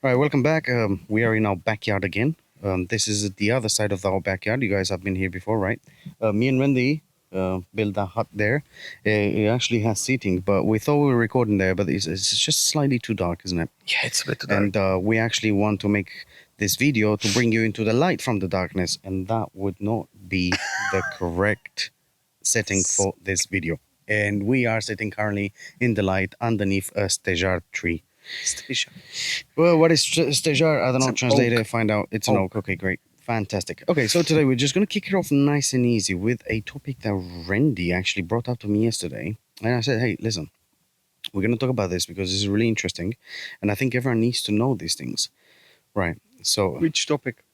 All right, welcome back. We are in our backyard again. This is the other side of our backyard. You guys have been here before, right? Me and Wendy built a hut there. It actually has seating, but we thought we were recording there, but it's just slightly too dark, isn't it? Yeah, it's a bit too dark. And we actually want to make this video to bring you into the light from the darkness, and that would not be the correct setting for this video. And we are sitting currently in the light underneath a stejar tree. Station. Well, what is stejar? I don't know. It's an Translate oak. it, find out. It's an Oak. oak. Okay, great. Fantastic. Okay, so today we're just going to kick it off nice and easy with a topic that Randy actually brought up to me yesterday. And I said, hey, listen, we're going to talk about this because this is really interesting. And I think everyone needs to know these things. Right. So, Which topic?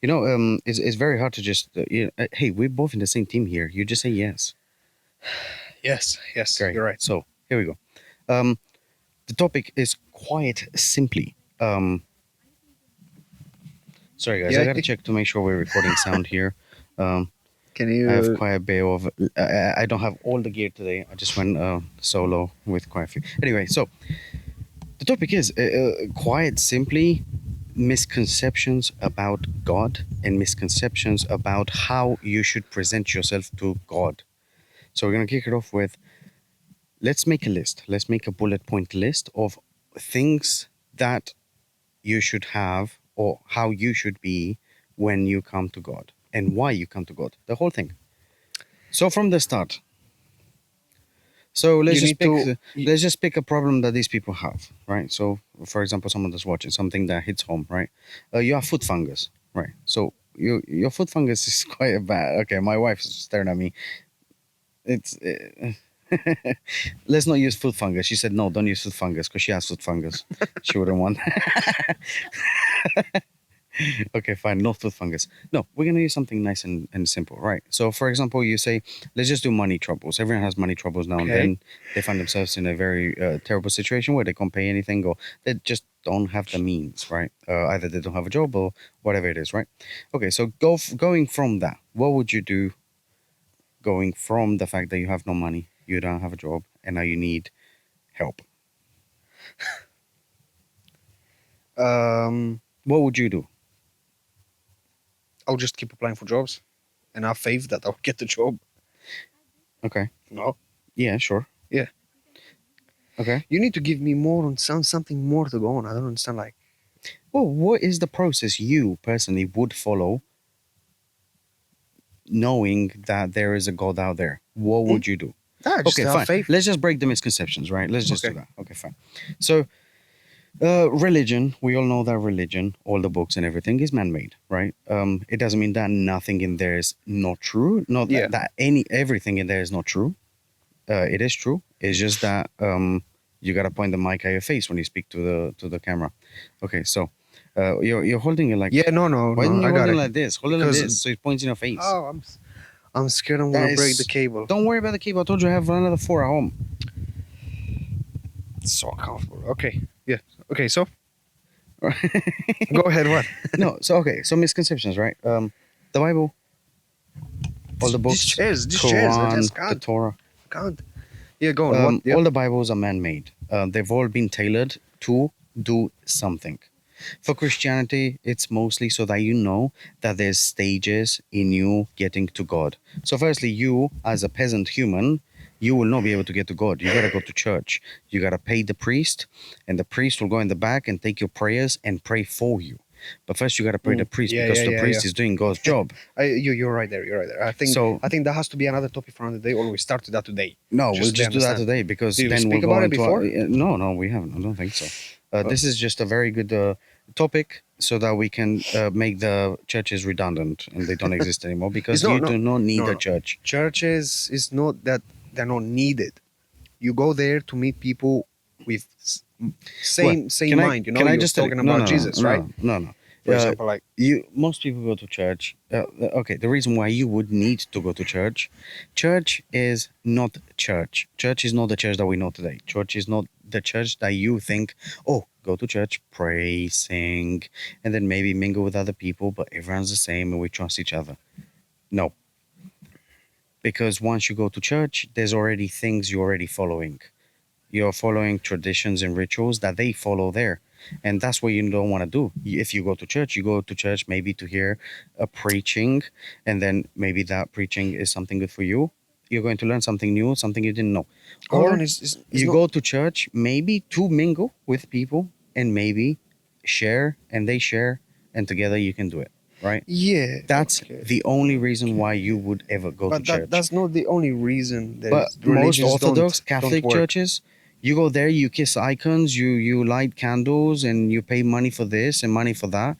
it's very hard to just, hey, we're both in the same team here. You just say yes. Yes, Great. you're right. So, here we go. The topic is quite simply. Sorry, guys, I gotta check to make sure we're recording sound here. Can I have you? quite a bit of. I don't have all the gear today. I just went solo with quite a few. Anyway, so the topic is quite simply misconceptions about God and misconceptions about how you should present yourself to God. So we're gonna kick it off with. Let's make a list. Let's make a bullet point list of things that you should have or how you should be when you come to God and why you come to God. The whole thing. So from the start. So let's just pick a problem that these people have, right? So for example, someone that's watching something that hits home, right? You have foot fungus, right? So your foot fungus is quite bad. Okay, my wife's staring at me. It's. Let's not use foot fungus. She said no, don't use foot fungus because she has foot fungus. She wouldn't want. Okay, fine, no foot fungus. No, we're gonna use something nice and simple, right? So for example, you say, let's just do money troubles. Everyone has money troubles now and then. They find themselves in a very terrible situation where they can't pay anything or they just don't have the means, right? Either they don't have a job or whatever it is, right? Okay, so going from that, what would you do going from the fact that you have no money, you don't have a job, and now you need help? What would you do? I'll just keep applying for jobs, and have faith that I'll get the job. Okay. No. Yeah, sure. Yeah. Okay. You need to give me more on something more to go on. I don't understand. Like, well, what is the process you personally would follow, knowing that there is a God out there? What would you do? just Okay, have fine. faith. Let's just break the misconceptions, right? Let's just do Okay. that. Okay, fine. So, religion, we all know that religion, all the books and everything is man-made, right? It doesn't mean that nothing in there is not true. Not Yeah. that everything in there is not true. It is true. It's just that you gotta point the mic at your face when you speak to the camera. Okay, so you're holding it like Yeah. No. why didn't you I hold got it it. like this? Hold it like Because- this so it points in your face. Oh, I'm scared I'm gonna break the cable. Don't worry about the cable. I told you I have another 4 at home. It's so uncomfortable. Okay. Yeah. Okay. So. Go ahead. What? No, so okay, so misconceptions, right? The Bible, all the books, These chairs. I Quran, just the can't. Torah, Can't. Yeah. Go on. What? Yeah. all the Bibles are man-made. They've all been tailored to do something. For Christianity, it's mostly so that you know that there's stages in you getting to God. So firstly, you as a peasant human, you will not be able to get to God. You gotta go to church. You gotta pay the priest, and the priest will go in the back and take your prayers and pray for you. But first, you gotta pray the priest because the priest is doing God's job. You're right there. You're right there. I think that has to be another topic for another day, or we start with that today. No, Just we'll to just do that understand. today because Did we then speak we'll go about it into before? no, we haven't. I don't think so. This is just a very good topic so that we can make the churches redundant and they don't exist anymore because It's not- you no, do not need no, a no. church. Churches is not that they're not needed. You go there to meet people with same Can I- mind. You know, can I you're just tell talking you- about no, Jesus, no, right? No. For example, like Most people go to church. Okay, the reason why you would need to go to church is not church. Church is not the church that we know today. Church is not the church that you think, oh, go to church, pray, sing, and then maybe mingle with other people, but everyone's the same and we trust each other. No. Because once you go to church, there's already things you're already following. You're following traditions and rituals that they follow there. And that's what you don't want to do. If you go to church, you go to church maybe to hear a preaching, and then maybe that preaching is something good for you. You're going to learn something new, something you didn't know. Hold on, Or it's you not. go to church maybe to mingle with people and maybe share, and they share, and together you can do it, right? Yeah. That's Okay. the only reason why you would ever go to But church. that's not the only reason. But There's most religions Orthodox don't Catholic work. churches, you go there, you kiss icons, you light candles, and you pay money for this and money for that.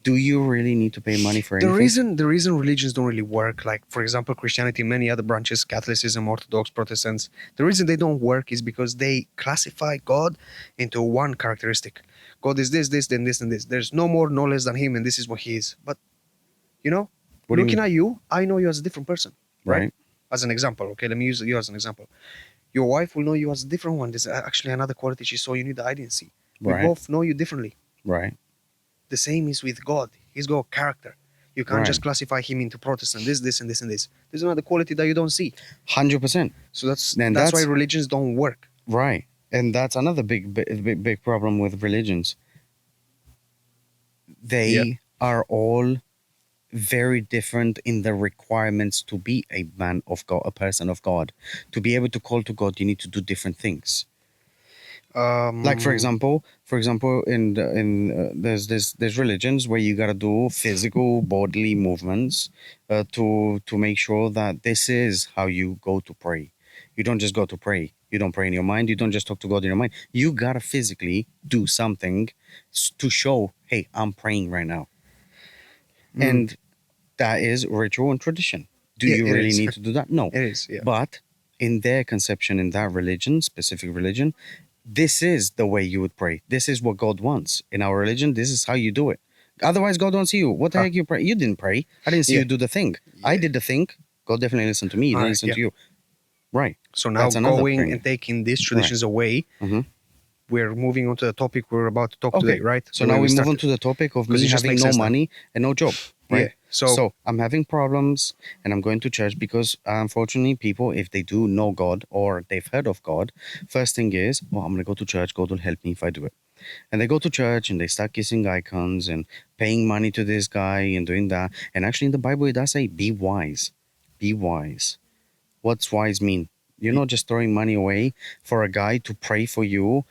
Do you really need to pay money for anything? The reason religions don't really work, like for example Christianity, many other branches, Catholicism, Orthodox, Protestants, the reason they don't work is because they classify God into one characteristic. God is this, this, then this, and this. There's no more, no less than him, and this is what he is. But you know, What do you looking mean? at you, I know you as a different person, right? Right, As an example, okay, let me use you as an example. Your wife will know you as a different one. There's actually another quality she saw in you that I didn't see. We right, both know you differently. right, The same is with God. He's got a character. You can't right. just classify him into Protestant, this, and this, and this. There's another quality that you don't see. 100%. So Then that's why religions don't work. right. And that's another big problem with religions. Yeah. They are all very different in the requirements to be a man of God, a person of God. To be able to call to God, you need to do different things. Like for example, there's religions where you gotta do physical bodily movements to make sure that this is how you go to pray. You don't just go to pray. You don't pray in your mind. You don't just talk to God in your mind. You gotta physically do something to show, hey, I'm praying right now. mm, And that is ritual and tradition. Do yeah, you it really is. need to do that? No. It is. Yeah. But in their conception, in that religion, specific religion, this is the way you would pray. This is what God wants. In our religion, this is how you do it. Otherwise, God wants you. What the Ah, heck you pray? You didn't pray. I didn't see yeah. you do the thing. I Yeah. did the thing. God definitely listened to me. He All didn't right. listen Yeah. to you. Right. So now That's another going thing. and taking these Right. traditions away, hmm we're moving on to the topic we're about to talk Okay. today, right? So The way now we move on started. to the topic of 'Cause me it just having makes no sense now. money and no job. Yeah. Right. So So I'm having problems and I'm going to church because unfortunately people, if they do know God or they've heard of God, first thing is, well, I'm going to go to church. God will help me if I do it. And they go to church and they start kissing icons and paying money to this guy and doing that. And actually in the Bible, it does say, be wise. Be wise. What's wise mean? You're y- not just throwing money away for a guy to pray for you,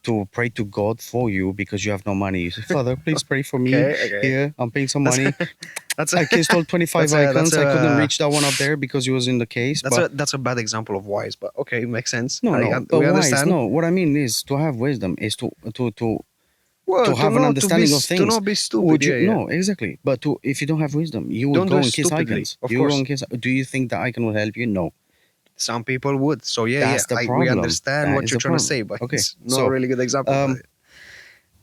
to pray to God for you because you have no money. You say, Father, please pray for me. okay. Here, I'm paying some That's money. that's I kissed all 25 that's icons. I couldn't a reach that one up there because he was in the case. But that's a bad example of wise, but okay, it makes sense. no, no. But We wise, understand. no. What I mean is to have wisdom is to Well, have an understanding of to things. not be stupid. Would you Yeah, yeah. no exactly? But to if you don't have wisdom, you would Don't do go it and kiss stupidly, icons. of You go course. and kiss. Do you think the icon will help you? No. Some people would. So yeah, yeah. That's the We problem. understand That what is you're the trying to problem. say, but Okay. it's not a So really good example. But um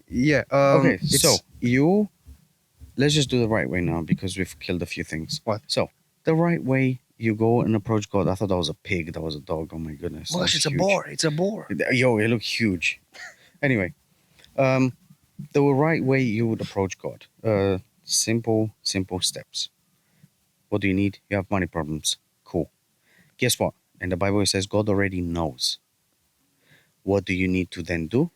yeah. okay. So It's you let's just do the right way now because we've killed a few things. what? So the right way you go and approach God. I thought that was a pig. That was a dog. Oh my goodness. That Gosh, was it's a huge. boar. It's a boar. Yo, it looked huge. Anyway, the right way you would approach God. Simple steps. What do you need? You have money problems. Cool. Guess what? In the Bible, it says God already knows. What do you need to then do?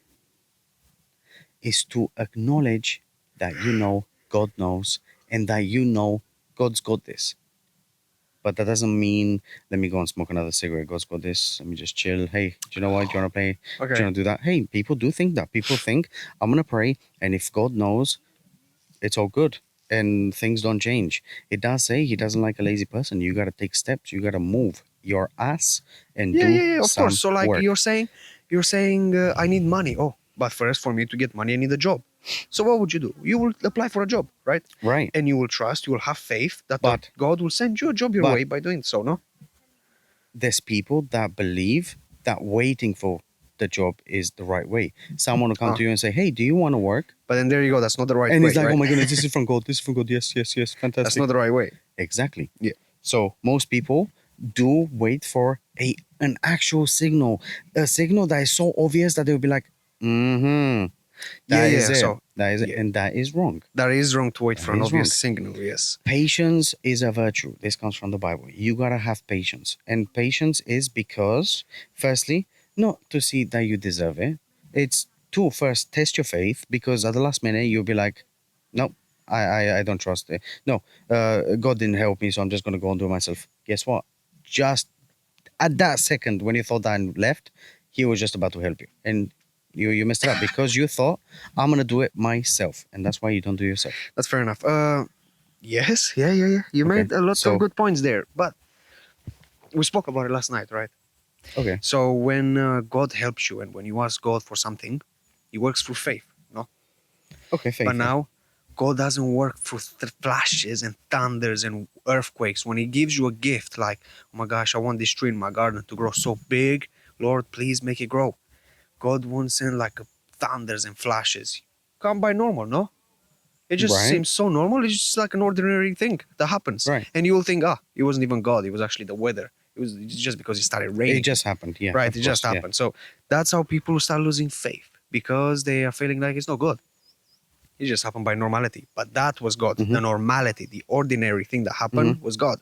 Is to acknowledge that you know God knows and that you know God's got this. But that doesn't mean let me go and smoke another cigarette. God's got this. Let me just chill. Hey, do you know what? Do you want to play? Do you Okay. want to do that? Hey, people do think that. People think I'm going to pray. And if God knows, it's all good and things don't change. It does say he doesn't like a lazy person. You got to take steps. You got to move your ass and Yeah, do yeah, yeah. Of course. some So like work. you're saying I need money. Oh, but first for me to get money, I need a job. So what would you do? You will apply for a job, right? Right. And you will trust. You will have faith that But God will send you a job your but way by doing so. No. there's people that believe that waiting for the job is the right way. Someone will come Ah, to you and say, hey, do you want to work? but then there you go. That's not the right And way, it's like, right? oh my goodness, this is from God. This is from God. Yes, yes, yes. That's Fantastic. not the right way. Exactly. Yeah. So most people do wait for an actual signal, a signal that is so obvious that they'll be like, mm-hmm. Yeah, That is yeah. it. So That is it. yeah. And that is wrong. that is wrong to wait That for an is obvious wrong. signal. Yes. Patience is a virtue. This comes from the Bible. You gotta have patience. And patience is because, firstly, not to see that you deserve it. It's to first test your faith, because at the last minute you'll be like, no, I don't trust it. No, God didn't help me, so I'm just gonna go and do it myself. Guess what? Just at that second when you thought that and left, he was just about to help you, and you messed it up because you thought, I'm gonna do it myself, and that's why you don't do it yourself. That's fair enough. Yes, yeah. You Okay, made a lot of so good points there, but we spoke about it last night, right? okay, So when God helps you and when you ask God for something, He works through faith, no? okay, But faith, yeah. now, God doesn't work through flashes and thunders and earthquakes. When He gives you a gift, like, oh my gosh, I want this tree in my garden to grow so big, Lord, please make it grow. God won't send like thunders and flashes. Come by normal, no? It just Right, seems so normal. It's just like an ordinary thing that happens. right. And you will think, it wasn't even God. It was actually the weather. It's just because it started It raining. just happened, yeah, Right, of it just course, yeah. happened. So that's how people start losing faith because they are feeling like it's not God. It just happened by normality. But that was God. Mm-hmm, The normality, the ordinary thing that mm-hmm, happened was God.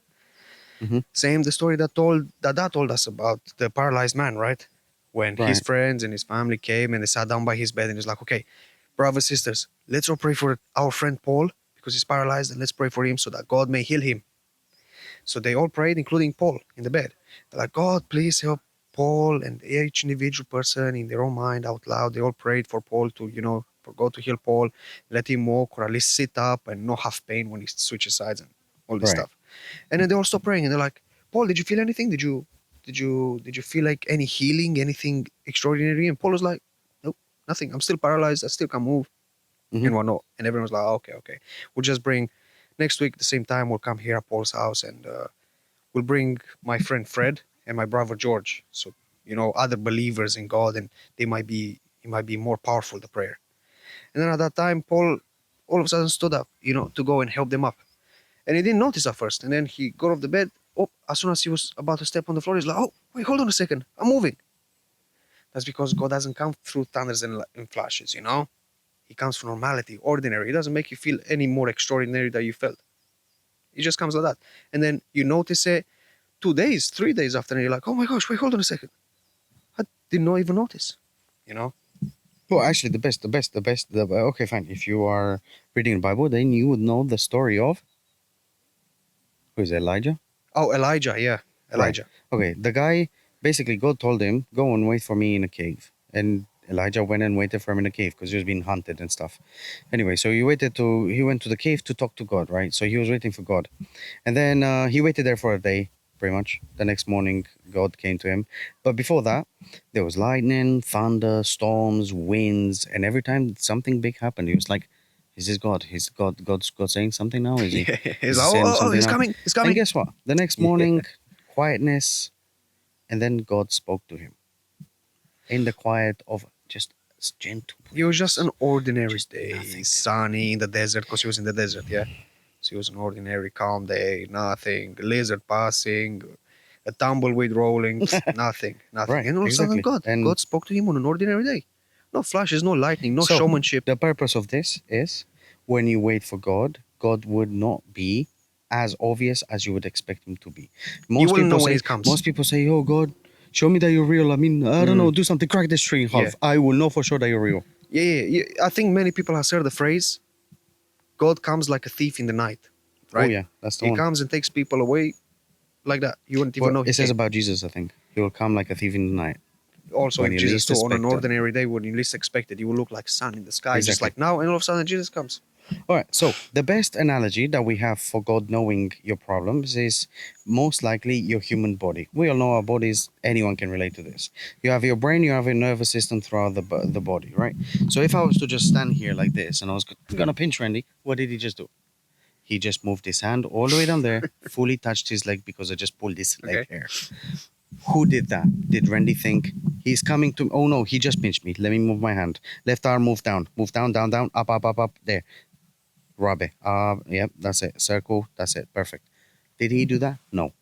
mm-hmm. Same the story that told us about the paralyzed man, right? When his Right, friends and his family came and they sat down by his bed and he's like, okay, brothers, sisters, let's all pray for our friend Paul because he's paralyzed and let's pray for him so that God may heal him. So they all prayed, including Paul in the bed. They're like, God, please help Paul, and each individual person in their own mind out loud, they all prayed for Paul to, for God to heal Paul, let him walk or at least sit up and not have pain when he switches sides and all this right. stuff. And then they all stop praying and they're like, Paul, did you feel anything? Did you feel like any healing, anything extraordinary? And Paul was like, nope, nothing. I'm still paralyzed. I still can't move Mm-hmm. and whatnot. And everyone was like, okay. We'll just bring next week at the same time. We'll come here at Paul's house and will bring my friend Fred and my brother George. So, other believers in God, and it might be more powerful, the prayer. And then at that time, Paul all of a sudden stood up, to go and help them up. And he didn't notice at first. And then he got off the bed. Oh, as soon as he was about to step on the floor, he's like, oh, wait, hold on a second. I'm moving. That's because God doesn't come through thunders and flashes, He comes from normality, ordinary. He doesn't make you feel any more extraordinary than you felt. It just comes like that. And then you notice it 2 days, 3 days after, and you're like, oh my gosh, wait, hold on a second. I did not even notice, you know? Well, actually, okay, fine. If you are reading the Bible, then you would know the story of who is it, Elijah? Oh, Elijah, yeah. Right. Elijah. Okay. The guy, basically, God told him, "Go and wait for me in a cave," and Elijah went and waited for him in a cave because he was being hunted and stuff. Anyway, so he went to the cave to talk to God, right? So he was waiting for God, and then he waited there for a day, pretty much. The next morning, God came to him, but before that, there was lightning, thunder, storms, winds, and every time something big happened, he was like, "Is this God? Is God saying something now? Is he? Yeah. He's Is he like, saying oh, something he's now?" coming, he's And coming. guess what? The next Yeah. morning, quietness, and then God spoke to him in the quiet of just gentle It was just an breeze, ordinary just day, nothing. sunny in the desert, because he was in the desert, yeah? So it was an ordinary, calm day, nothing, a lizard passing, a tumbleweed rolling, nothing. Right, And all of a sudden, exactly. And God spoke to him on an ordinary day. No flashes, no lightning, no so showmanship. the purpose of this is when you wait for God, God would not be as obvious as you would expect him to be. You wouldn't know when it comes. Most people say, "Oh God, show me that you're real." I mean, I don't know, Mm, do something, crack this tree in yeah. half. I will know for sure that you're real. Yeah. I think many people have heard the phrase, God comes like a thief in the night, Oh right? yeah, that's the He one. comes and takes people away like that. You wouldn't even Well, know it he says came. about Jesus, I think. He will come like a thief in the night Also, when if you Jesus least too, on an expect it. ordinary day when you least expect it, you will look like sun in the sky, just Exactly. like now, and all of a sudden Jesus comes. All right. So the best analogy that we have for God knowing your problems is most likely your human body. We all know our bodies. Anyone can relate to this. You have your brain, you have your nervous system throughout the body, right? So if I was to just stand here like this and I was gonna pinch Randy, what did he just do? He just moved his hand all the way down there, fully touched his leg because I just pulled his leg Okay. hair. Who did that? Did Randy think he's coming to? Oh no, he just pinched me. Let me move my hand. Left arm, move down, down, down, up. There. Rub it. Yep, that's it. Circle, that's it. Perfect. Did he do that? No.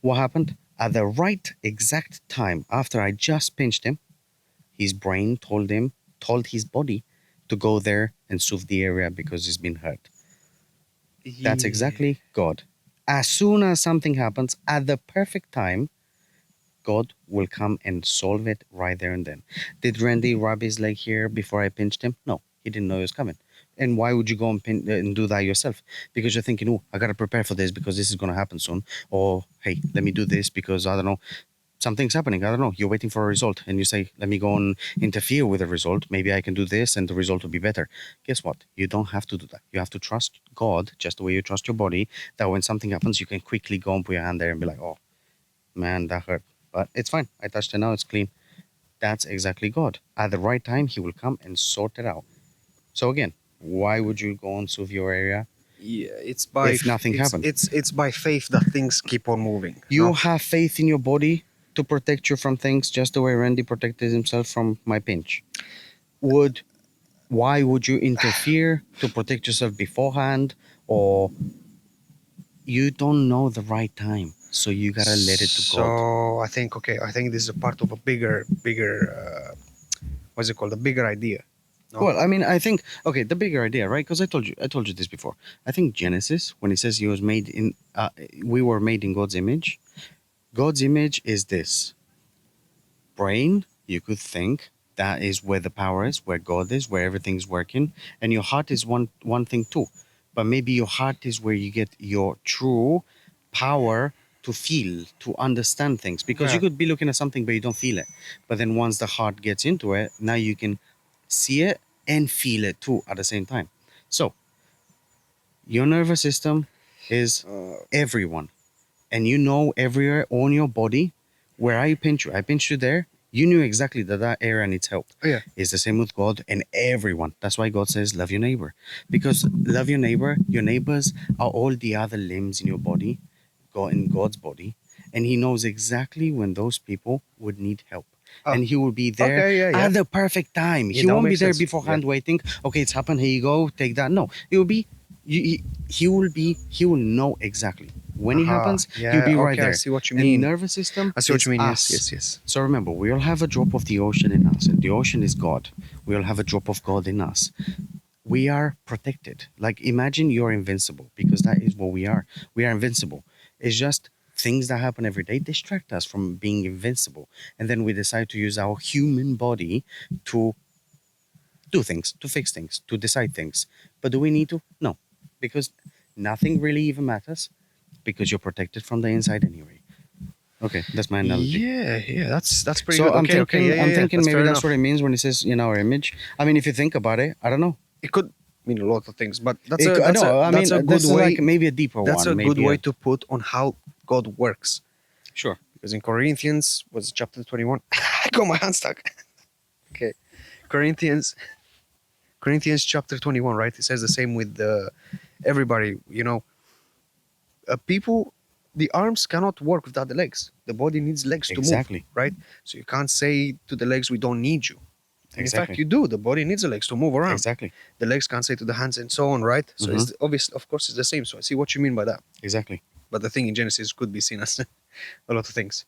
What happened? At the right exact time, after I just pinched him, his brain told his body to go there and soothe the area because he's been hurt. That's Yeah. exactly God. As soon as something happens, at the perfect time, God will come and solve it right there and then. Did Randy rub his leg here before I pinched him? No, he didn't know it was coming. And why would you go and, and do that yourself? Because you're thinking, oh, I got to prepare for this because this is going to happen soon. Or, hey, let me do this because I don't know, something's happening. I don't know. You're waiting for a result and you say, let me go and interfere with the result. Maybe I can do this and the result will be better. Guess what? You don't have to do that. You have to trust God just the way you trust your body, that when something happens, you can quickly go and put your hand there and be like, oh, man, that hurt. But it's fine. I touched it now. It's clean. That's exactly God. At the right time, He will come and sort it out. So again, why would you go and soothe your area Yeah, if nothing happened? it's by faith that things keep on moving. You No? have faith in your body to protect you from things just the way Randy protected himself from my pinch. Why would you interfere to protect yourself beforehand? Or you don't know the right time, so you gotta let it to God. So I think I think this is a part of a bigger what's it called? A bigger idea. No? Well, I mean, I think okay, the bigger idea, right? Because I told you this before. I think Genesis, when he says he was made in, we were made in God's image. God's image is this brain. You could think that is where the power is, where God is, where everything's working, and your heart is one thing too. But maybe your heart is where you get your true power to feel, to understand things. Because you Yeah. could be looking at something, but you don't feel it. But then once the heart gets into it, now you can see it and feel it too at the same time. So your nervous system is everyone, and you know everywhere on your body where I pinch you. I pinched you there. You knew exactly that that area needs help. Yeah. It's the same with God and everyone. That's why God says, love your neighbor. Because love your neighbor, your neighbors are all the other limbs in your body, God in God's body. And He knows exactly when those people would need help. Ah, And He will be there okay, yeah. at the perfect time. Yeah, He that won't be makes there sense. beforehand waiting, okay, it's happened, here you go, take that. No, it will be, he will know exactly. When it happens, Yeah, he'll be right okay, I there. see what you And mean. nervous system I see what is you mean. us. Yes. So remember, we all have a drop of the ocean in us, and the ocean is God. We all have a drop of God in us. We are protected. Like imagine you're invincible, because that is what we are. We are invincible. It's just things that happen every day distract us from being invincible. And then we decide to use our human body to do things, to fix things, to decide things. But do we need to? No, because nothing really even matters because you're protected from the inside anyway. Okay, that's my analogy. Yeah, that's pretty So good. Okay, I'm yeah. thinking That's maybe fair that's enough. what it means when it says in our image. I mean, if you think about it, I don't know. It could mean a lot of things, but I know. I mean, that's a good this is way. like maybe a deeper That's one. a good Maybe way a, to put on how God works. sure. Because in Corinthians was chapter 21. I got my hand stuck. Okay, Corinthians chapter 21, right? It says the same with everybody. People, the arms cannot work without the legs. The body needs legs to move, Exactly. right? So you can't say to the legs, we don't need you. And in fact, Exactly. you do. The body needs the legs to move around. Exactly. The legs can't say to the hands and so on, right? So Mhm. it's obvious, of course, it's the same. So I see what you mean by that. Exactly. But the thing in Genesis could be seen as a lot of things.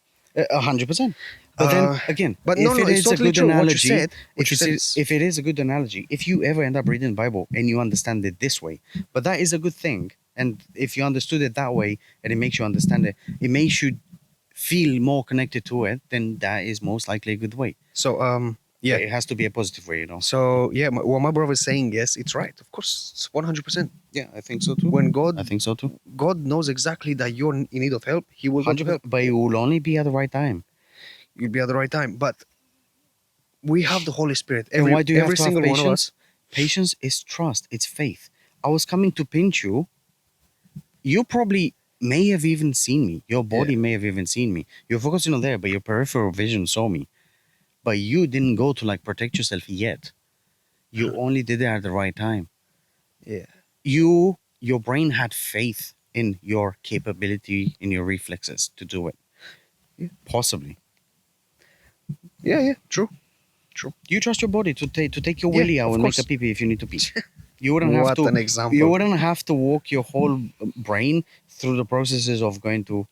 100%. But then Uh, again, but if it it's is a totally good true. What you analogy, said, is if it is a good analogy, if you ever end up reading the Bible and you understand it this way, but that is a good thing. And if you understood it that way and it makes you understand it, it makes you feel more connected to it, then that is most likely a good way. so. But Yeah. it has to be a positive way, you know. So yeah, what my brother is saying, yes, it's right. Of course, it's 100%. Yeah, I think so too. When I think so too. God knows exactly that you're in need of help, He will go to 100%. help. But it will only be at the right time. You'll be at the right time. But we have the Holy Spirit. And why do you have Every to have single one of patience? us. Patience is trust. It's faith. I was coming to pinch you. You probably may have even seen me. Your body may have even seen me. You're focusing on there, but your peripheral vision saw me. But you didn't go to like protect yourself yet. You only did it at the right time. Yeah. Your brain had faith in your capability, in your reflexes to do it. Yeah. Possibly. Yeah. True. You trust your body to take your Yeah, willy out of and make a course. pee pee if you need to pee. You wouldn't have What to. an example. You wouldn't have to walk your whole brain through the processes of going to.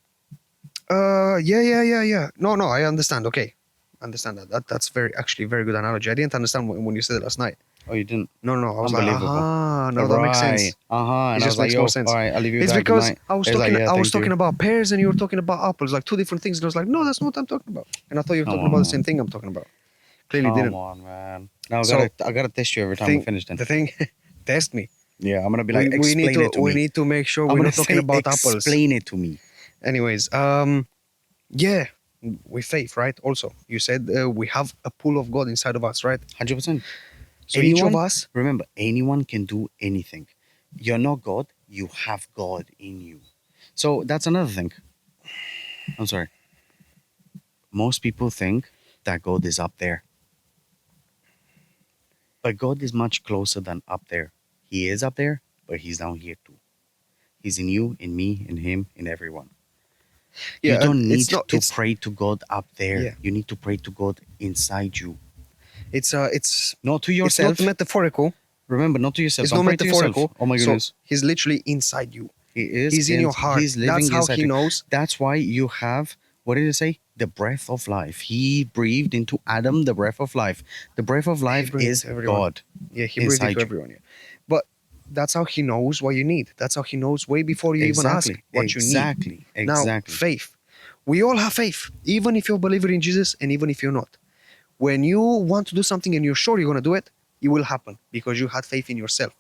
Yeah. No, I understand. Okay, understand that. That's actually very good analogy. I didn't understand when you said it last night. Oh, you didn't. No, no, I was like, Unbelievable. now that makes Right. sense. And It I was just like, makes more yo, all sense. right, I'll leave you It's guys. Good because night. He's like, yeah, I was thank talking you. about pears and you were talking about apples, like two different things. And I was like, no, that's not what I'm talking about. And I thought you were Come talking on, about the man. same thing I'm talking about. Clearly Come didn't. on, man. Now So I gotta test you every time we finish then. the thing, test me. Yeah, I'm gonna be like, We need explain to it to me. make sure I'm we're gonna not talking say, about apples. explain it to me. Anyways, yeah, with faith, right? Also, you said we have a pool of God inside of us, right? 100%. So each of Anyone, us, remember, anyone can do anything. You're not God, you have God in you. So that's another thing. I'm sorry. Most people think that God is up there, but God is much closer than up there. He is up there, but He's down here too. He's in you, in me, in Him, in everyone. You yeah, don't need it's not, to pray to God up there. yeah, You need to pray to God inside you, it's not to it's not yourself. metaphorical. Remember, not to yourself. It's Don't not pray to yourself. metaphorical. Oh my So goodness. he's literally inside you. He is He's in in, your heart. He's That's living how inside he you. knows. That's why you have, what did it say? The breath of life. He breathed into Adam the breath of life. The breath of He life breathed is into everyone. God Yeah, he breathed into inside you. everyone. Yeah. But that's how he knows what you need. That's how he knows way before you even ask Exactly. what you need. Exactly. Now, Exactly. faith. We all have faith, even if you're a believer in Jesus and even if you're not. When you want to do something and you're sure you're going to do it, it will happen because you had faith in yourself.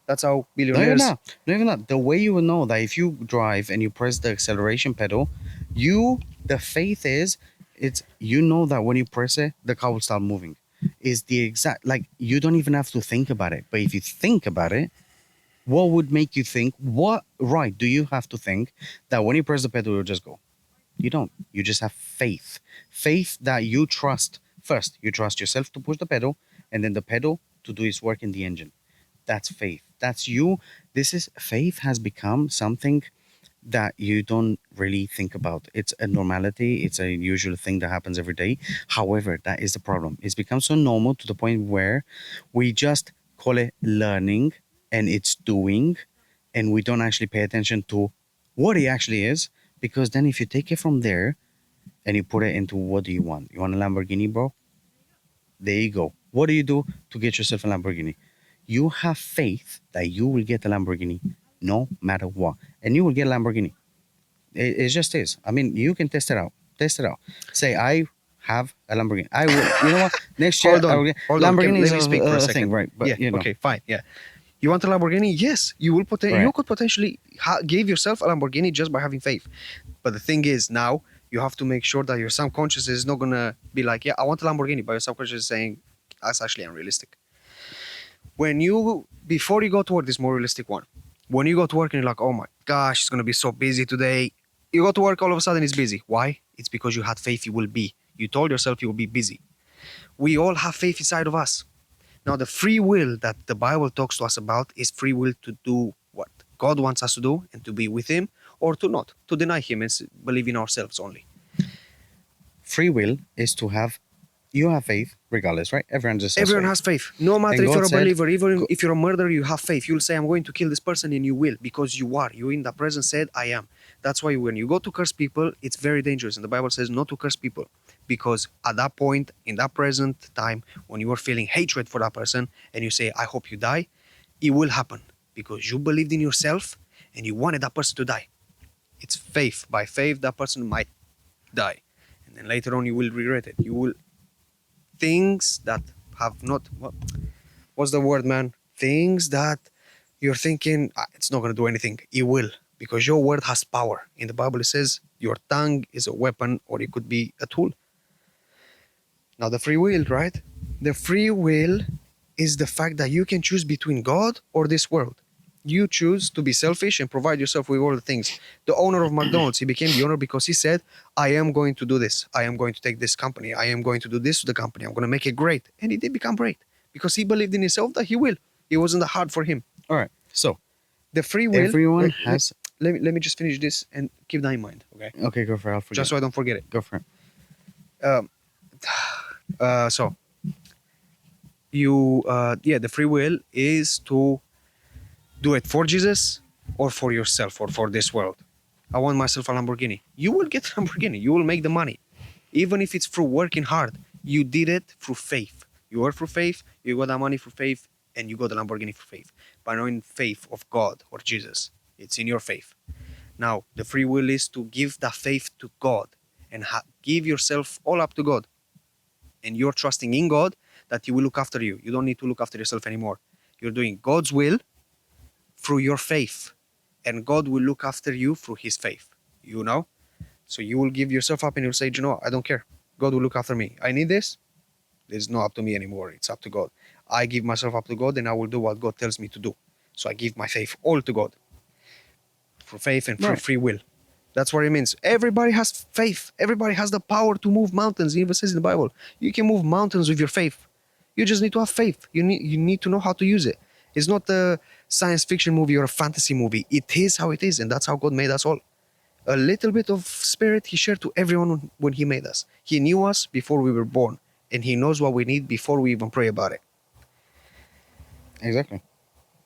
That's how No, even billionaires. that. No, even that. The way you will know that if you drive and you press the acceleration pedal, the faith is, it's, you know that when you press it, the car will start moving. Is the exact, like, you don't even have to think about it. But if you think about it, what would make you think, what right do you have to think that when you press the pedal, you'll just go? You don't. You just have faith. Faith that you trust. First, you trust yourself to push the pedal, and then the pedal to do its work in the engine. That's faith. That's you. This is faith has become something that you don't really think about. It's a normality. It's a usual thing that happens every day. However, that is the problem. It's become so normal to the point where we just call it learning and it's doing, and we don't actually pay attention to what it actually is. Because then, if you take it from there and you put it into what do you want? You want a Lamborghini, bro? There you go. What do you do to get yourself a Lamborghini? You have faith that you will get a Lamborghini no matter what. And you will get a Lamborghini. It just is. I mean, you can test it out. Test it out. Say, I have a Lamborghini. I will, you know what? Next year, Hold I on, will get, hold on. Lamborghini Let is me speak for a a thing, second. right? But, Yeah, you know, okay, fine. Yeah. You want a Lamborghini? Yes, you will. You right. could potentially give yourself a Lamborghini just by having faith. But the thing is, now you have to make sure that your subconscious is not gonna be like, yeah, I want a Lamborghini, but your subconscious is saying that's actually unrealistic. When you before you go to work, this more realistic one. When you go to work and you're like, oh my gosh, it's gonna be so busy today. You go to work, all of a sudden it's busy. Why? It's because you had faith you will be. You told yourself you will be busy. We all have faith inside of us. Now, the free will that the Bible talks to us about is free will to do what God wants us to do and to be with Him, or to not, to deny Him and believe in ourselves only. Free will is to have, you have faith regardless, right? Everyone just has Everyone faith. has faith. No matter And if God you're a said, believer, even if you're a murderer, you have faith. You'll say, I'm going to kill this person, and you will, because you are. You in the present said, I am. That's why when you go to curse people, it's very dangerous. And the Bible says not to curse people, because at that point, in that present time, when you are feeling hatred for that person, and you say, I hope you die, it will happen because you believed in yourself and you wanted that person to die. It's faith. By faith, that person might die. And then later on, you will regret it. You will, things that have not, what's the word, man? Things that you're thinking, it's not going to do anything. It will, because your word has power. In the Bible, it says your tongue is a weapon, or it could be a tool. Now, the free will, right? The free will is the fact that you can choose between God or this world. You choose to be selfish and provide yourself with all the things. The owner of McDonald's, he became the owner because he said, I am going to do this. I am going to take this company. I am going to do this to the company. I'm going to make it great. And he did become great because he believed in himself that he will. It wasn't that hard for him. all right, so The free will. everyone let, has, let me just finish this and keep that in mind, okay? okay, go for it. I'll forget. Just so I don't forget it. Go for it. So you the free will is to do it for Jesus or for yourself or for this world. I want myself a Lamborghini. You will get a Lamborghini. You will make the money. Even if it's through working hard, you did it through faith. You work through faith, you got that money through faith, and you got the Lamborghini for faith. But not in faith of God or Jesus. It's in your faith. Now, the free will is to give that faith to God and give yourself all up to God. And you're trusting in God that He will look after you. You don't need to look after yourself anymore. You're doing God's will through your faith, and God will look after you through His faith. You know? So you will give yourself up and you'll say, you know, I don't care. God will look after me. I need this. It's not up to me anymore. It's up to God. I give myself up to God and I will do what God tells me to do. So I give my faith all to God. For faith and Right. free will. That's what it means. Everybody has faith. Everybody has the power to move mountains. It even says in the Bible, you can move mountains with your faith. You just need to have faith. You need to know how to use it. It's not a science fiction movie or a fantasy movie. It is how it is, and that's how God made us all. A little bit of spirit He shared to everyone when He made us. He knew us before we were born, and He knows what we need before we even pray about it. Exactly.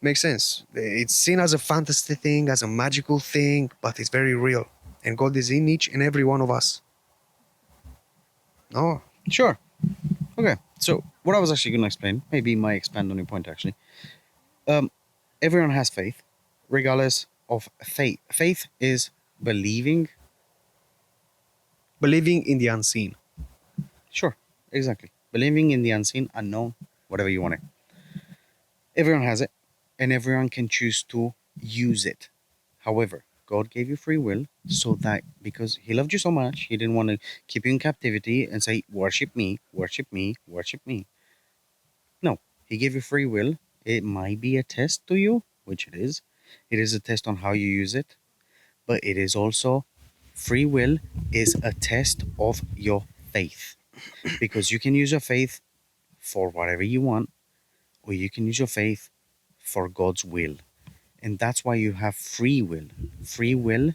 Makes sense. It's seen as a fantasy thing, as a magical thing, but it's very real. And God is in each and every one of us. No, Sure. Okay. So what I was actually going to explain, maybe might expand on your point actually. Everyone has faith, regardless of faith. Faith is believing. believing in the unseen. Sure. Exactly. Believing in the unseen, unknown, whatever you want it. Everyone has it, and everyone can choose to use it. However, God gave you free will so that because He loved you so much, He didn't want to keep you in captivity and say, worship me, worship me, worship me. No, He gave you free will. It might be a test to you, which it is. It is a test on how you use it, but it is also free will is a test of your faith because you can use your faith for whatever you want, or you can use your faith for God's will. And that's why you have free will. Free will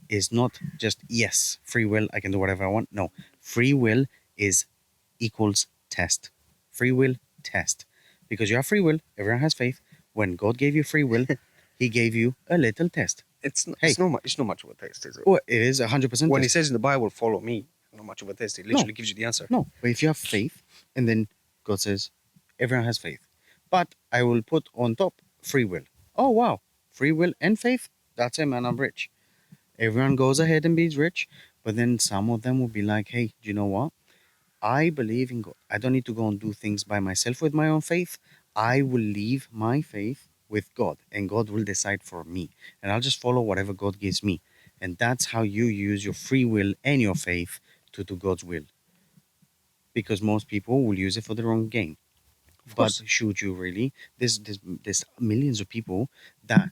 is not just, yes, free will, I can do whatever I want. No, free will is equals test. Free will, test. Because you have free will, everyone has faith. When God gave you free will, He gave you a little test. It's Hey. it's not much. It's not much of a test, is it? Well, it is 100% When He test. says in the Bible, "Follow me," not much of a test. It literally gives you the answer. No, but if you have faith, and then God says, everyone has faith. But I will put on top free will. Oh, wow. Free will and faith? That's it, man. I'm rich. Everyone goes ahead and be rich. But then some of them will be like, hey, do you know what? I believe in God. I don't need to go and do things by myself with my own faith. I will leave my faith with God, and God will decide for me. And I'll just follow whatever God gives me. And that's how you use your free will and your faith to do God's will. Because most people will use it for their own gain. Of But course. should you really? There's millions of people that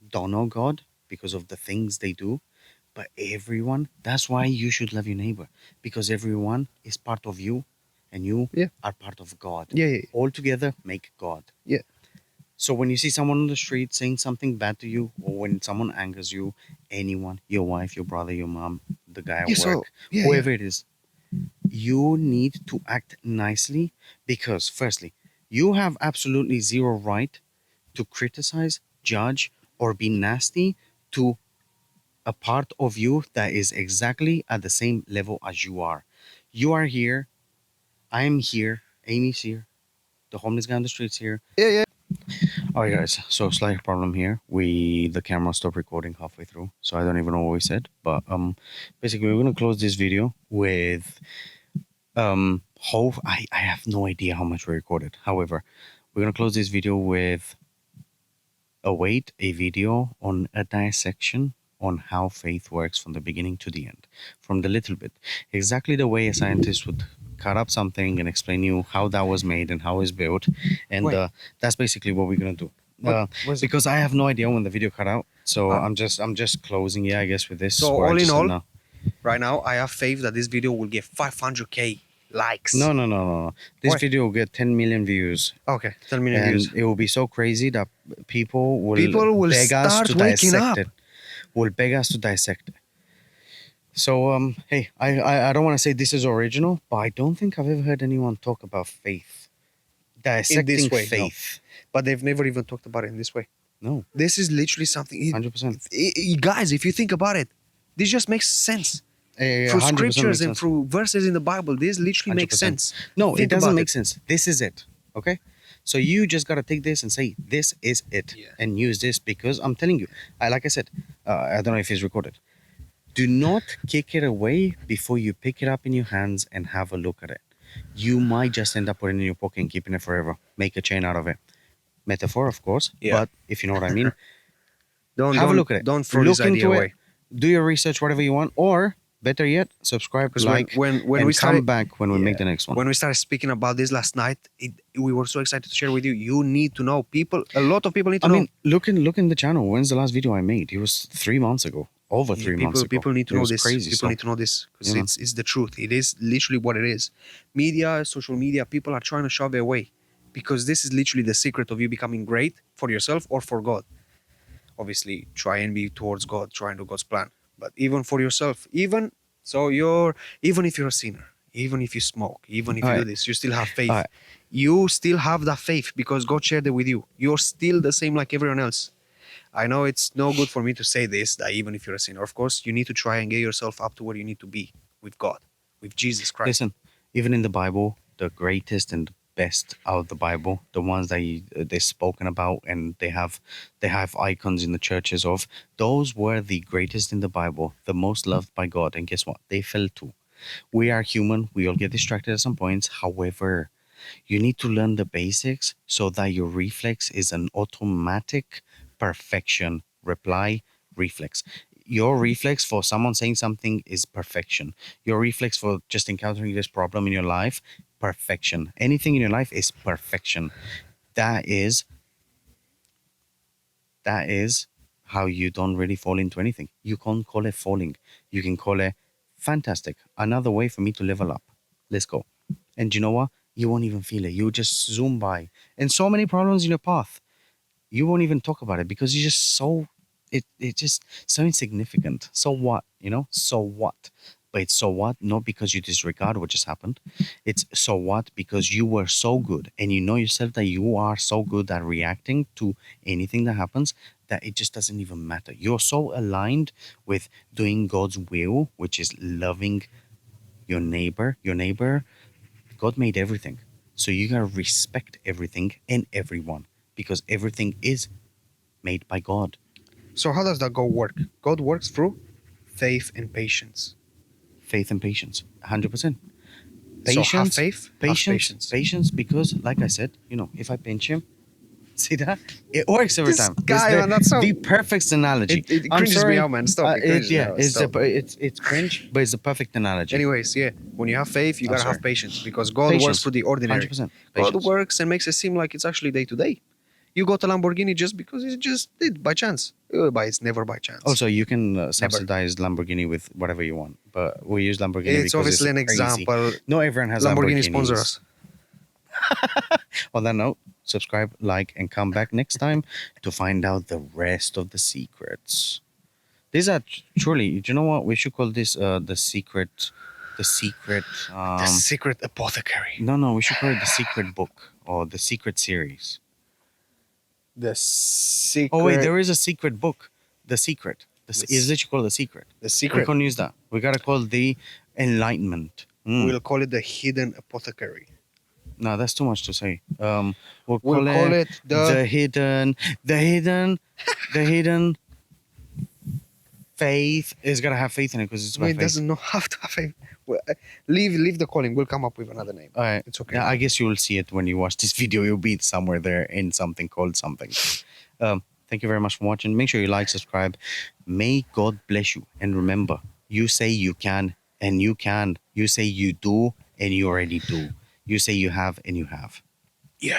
don't know God because of the things they do. But everyone, that's why you should love your neighbor, because everyone is part of you, and you Yeah. are part of God. Yeah. All together make God. Yeah. So when you see someone on the street saying something bad to you, or when someone angers you, anyone, your wife, your brother, your mom, the guy at Yeah. So work, yeah. whoever it is, you need to act nicely because, firstly, you have absolutely zero right to criticize, judge, or be nasty to a part of you that is exactly at the same level as you are. You are here. I am here. Amy's here. The homeless guy on the street's here. Yeah. Yeah. All right, guys. So slight problem here. The camera stopped recording halfway through, so I don't even know what we said. But basically, we're gonna close this video with I have no idea how much we recorded. However, we're gonna close this video with await a video on a dissection on how faith works from the beginning to the end, from the little bit, exactly the way a scientist would cut up something and explain you how that was made and how it's built, and Wait. that's basically what we're gonna do. Was Because I have no idea when the video cut out, so Ah. I'm just closing. Yeah, I guess with this. So where I all in just said all, no. right now I have faith that this video will get 500k likes. No, no, no, no, no. This Why? video will get 10 million views. Okay, 10 million And views. it will be so crazy that people People will beg us start to waking dissect up. it. Will beg us to dissect it. So hey, I don't want to say this is original, but I don't think I've ever heard anyone talk about faith. Dissecting way, no. faith. But they've never even talked about it in this way. No, This is literally something. 100%. Guys, if you think about it, this just makes sense. Eh, Through 100% scriptures makes and sense. through verses in the Bible, this literally makes 100%. sense. No, it Think doesn't about make sense. This is it. Okay? So you just gotta take this and say this is it, Yeah. and use this because I'm telling you, like I said, I don't know if it's recorded. Do not kick it away before you pick it up in your hands and have a look at it. You might just end up putting it in your pocket and keeping it forever. Make a chain out of it. Metaphor, of course, Yeah. but if you know what I mean, Don't have a don't look at it. don't throw this Look idea into it. away. Do your research, whatever you want, or better yet, subscribe, Because like, when and we come started, back when we make yeah, the next one. when we started speaking about this last night, we were so excited to share with you. You need to know, people. A lot of people need to I know. mean, look in the channel. When's the last video I made? It was 3 months ago. Over Yeah, 3 months ago. people need to It know was this. crazy People stuff. need to know this because Yeah, man. it's the truth. It is literally what it is. Media, social media, people are trying to shove it away because this is literally the secret of you becoming great for yourself or for God. Obviously, try and be towards God, try and do God's plan. But even for yourself, even if you're a sinner, even if you smoke, even if All you do right. this, you still have faith. All right. You still have that faith because God shared it with you. You're still the same like everyone else. I know it's no good for me to say this, that even if you're a sinner, of course, you need to try and get yourself up to where you need to be with God, with Jesus Christ. Listen, even in the Bible, the greatest and the best out of the Bible, the ones that they're spoken about and they have icons in the churches of, those were the greatest in the Bible, the most loved by God. And guess what? They fell too. We are human. We all get distracted at some points. However, you need to learn the basics so that your reflex is an automatic perfection reply reflex. Your reflex for someone saying something is perfection. Your reflex for just encountering this problem in your life, perfection. Anything in your life is perfection. That is that is how you don't really fall into anything. You can't call it falling. You can call it fantastic. Another way for me to level up. Let's go. And you know what? You won't even feel it. You just zoom by. And so many problems in your path. You won't even talk about it because you're just so it's just so insignificant. So what? So what? But it's so what, not because you disregard what just happened. It's so what because you were so good and you know yourself that you are so good at reacting to anything that happens that it just doesn't even matter. You're so aligned with doing God's will, which is loving your neighbor. Your neighbor, God made everything. So you gotta respect everything and everyone because everything is made by God. So how does that go work? God works through faith and patience. Faith and patience, 100%. So have Patience, faith, have patience, patience. patience. Because, like I said, if I pinch him, see that it works every This time. guy, It's man, that's so. the perfect analogy. It I'm cringes me sorry. out, man. Stop. It cringes me Yeah, out. Stop. it's cringe, but it's the perfect analogy. Anyways, yeah, when you have faith, you I'm gotta sorry. have patience because God works Patience, through the ordinary. 100%. God Patience. works and makes it seem like it's actually day to day. You got a Lamborghini just because it just did by chance. But it's never by chance. Also, you can Never. subsidize Lamborghini with whatever you want, but we use Lamborghini It's because obviously it's an crazy. example. Not everyone has Lamborghini Lamborghinis. sponsor us. On that note, subscribe, like, and come back next time to find out the rest of the secrets. These are truly. Do you know what we should call this? The secret. The secret. The secret apothecary. No, we should call it the secret book or the secret series. The secret. Oh wait, there is a secret book. The secret. Is literally called the secret. The We secret. can't use that. We gotta call the enlightenment. We'll call it the hidden apothecary. No, that's too much to say. We'll We'll call it the hidden faith. It's gotta have faith in it because it's No, about it faith. doesn't know have to have a. Well, leave the calling. We'll come up with another name. All right, It's okay. Yeah, I guess you will see it when you watch this video. You'll be somewhere there in something called something. Thank you very much for watching. Make sure you like, subscribe. May God bless you. And remember, you say you can and you can. You say you do and you already do. You say you have and you have. Yeah.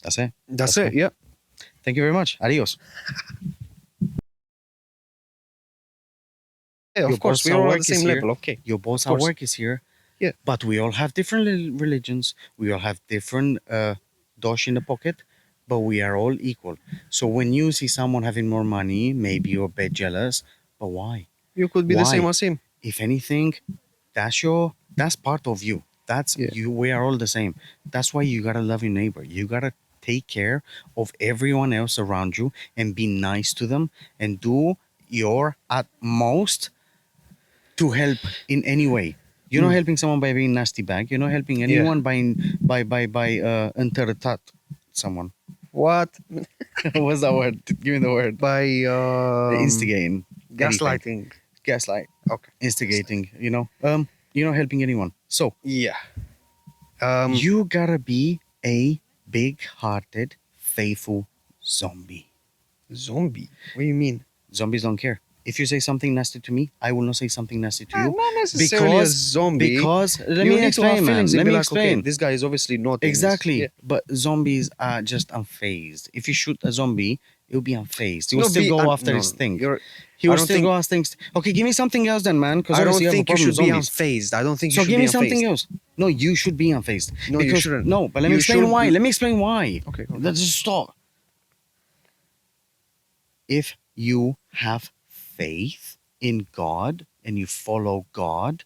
That's it. That's That's it. Yeah. Thank you very much. Adios. Yeah, Your of course, boss we're at all at work the is same here. level. Okay. Your boss Of at course. work is here. Yeah. But we all have different religions. We all have different dosh in the pocket, but we are all equal. So when you see someone having more money, maybe you're a bit jealous. But why? You could be the same Why? as him. If anything, that's part of you. That's Yeah. you. We are all the same. That's why you gotta love your neighbor. You gotta take care of everyone else around you and be nice to them and do your utmost to help in any way. You're not helping someone by being nasty back. You're not helping Yeah. anyone by intertat someone. What? What's that word? Give me the word. By Instigating. Anything. gaslighting. Gaslight. Okay. Instigating. You're not helping anyone. So Yeah. you gotta be a big-hearted, faithful zombie. Zombie. What do you mean? Zombies don't care. If you say something nasty to me, I will not say something nasty to you. Not necessarily a zombie. Because let You me need to have explain, man. feelings and Let be me like, okay, explain. this guy is obviously not in this. Exactly. Yeah. But zombies are just unfazed. If you shoot a zombie, it will be unfazed. He will No, still be go un- after no, his thing. you're- He will I don't still think- go after things. Okay, give me something else then, man. Because I don't obviously you have a think you problem with should be zombies. unfazed. I don't think you So should give be me something unfazed. else. No, you should be unfazed. No, you Because, shouldn't. No, but let me You explain should why. be- Let me explain why. Okay, go on. Let's just stop. If you have faith in God and you follow God,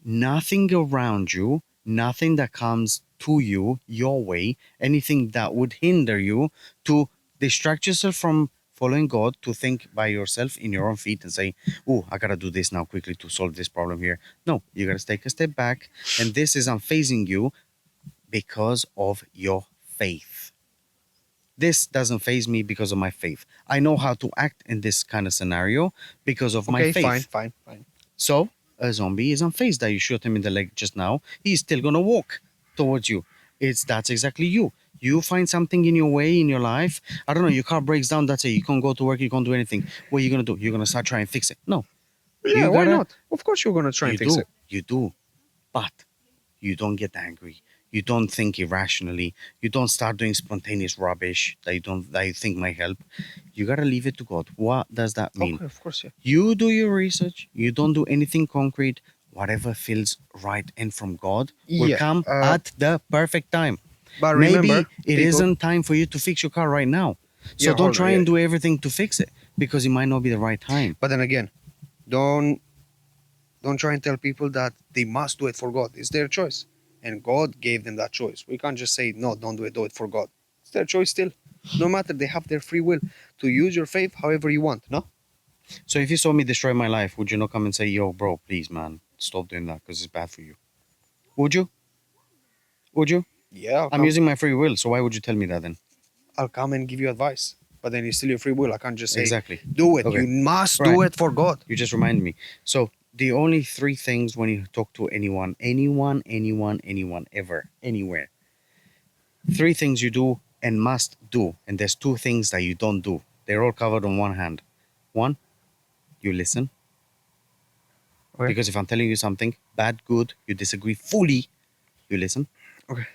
nothing around you, nothing that comes to you your way, anything that would hinder you to distract yourself from following God, to think by yourself in your own feet and say, oh, I gotta do this now quickly to solve this problem here. No, you gotta take a step back, and this is unfazing you because of your faith. This doesn't phase me because of my faith. I know how to act in this kind of scenario because of my Okay, faith. fine. So a zombie is unfazed that you shot him in the leg just now. He's still gonna walk towards you. That's exactly you. You find something in your way in your life. I don't know. Your car breaks down. That's it. You can't go to work. You can't do anything. What are you gonna do? You're gonna start trying and fix it. No, Yeah, You why gotta- not? Of course you're gonna try you and fix do. it. You do, but you don't get angry. You don't think irrationally. You don't start doing spontaneous rubbish that you think might help. You gotta leave it to God. What does that mean? Okay, of course, yeah. You do your research. You don't do anything concrete. Whatever feels right and from God will Yeah, come at the perfect time. But Maybe remember, it people- not time for you to fix your car right now. So Yeah, don't hold on, try and yeah. do everything to fix it, because it might not be the right time. But then again, don't try and tell people that they must do it for God. It's their choice, and God gave them that choice. We can't just say no, don't do it. Do it for God. It's their choice still. No matter, they have their free will to use your faith however you want. No. So if you saw me destroy my life, would you not come and say, yo, bro, please, man, stop doing that because it's bad for you? Would you? Would you? Yeah, I'm using my free will, so why would you tell me that then? I'll come and give you advice. But then it's still your free will. I can't just say Exactly. do it. Okay. You must do Right. it for God. You just reminded me. So the only three things when you talk to anyone, ever, anywhere, three things you do and must do, and there's two things that you don't do. They're all covered on one hand. One, you listen. Okay. Because if I'm telling you something, bad, good, you disagree fully, you listen. Okay.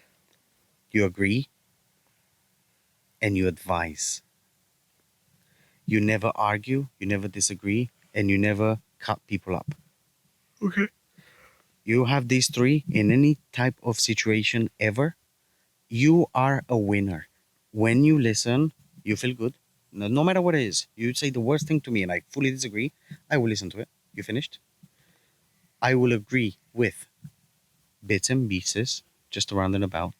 You agree, and you advise. You never argue, you never disagree, and you never cut people up. Okay. You have these three in any type of situation ever, you are a winner. When you listen, you feel good. No matter what it is, you say the worst thing to me and I fully disagree, I will listen to it. You finished? I will agree with bits and pieces, just around and about.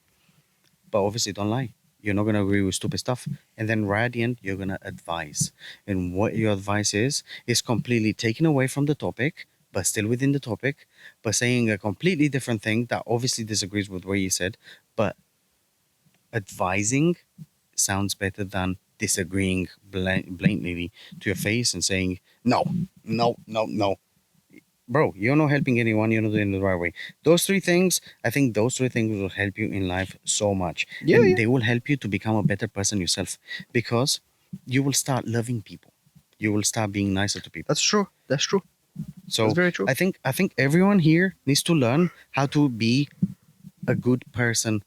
But obviously, don't lie. You're not going to agree with stupid stuff. And then right at the end, you're going to advise. And what your advice is completely taken away from the topic, but still within the topic, but saying a completely different thing that obviously disagrees with what you said. But advising sounds better than disagreeing blatantly to your face and saying, no, no, no, no. Bro, you're not helping anyone. You're not doing it the right way. Those three things, I think those three things will help you in life so much. Yeah, And yeah. they will help you to become a better person yourself, because you will start loving people. You will start being nicer to people. That's true. That's true. So That's very true. I think everyone here needs to learn how to be a good person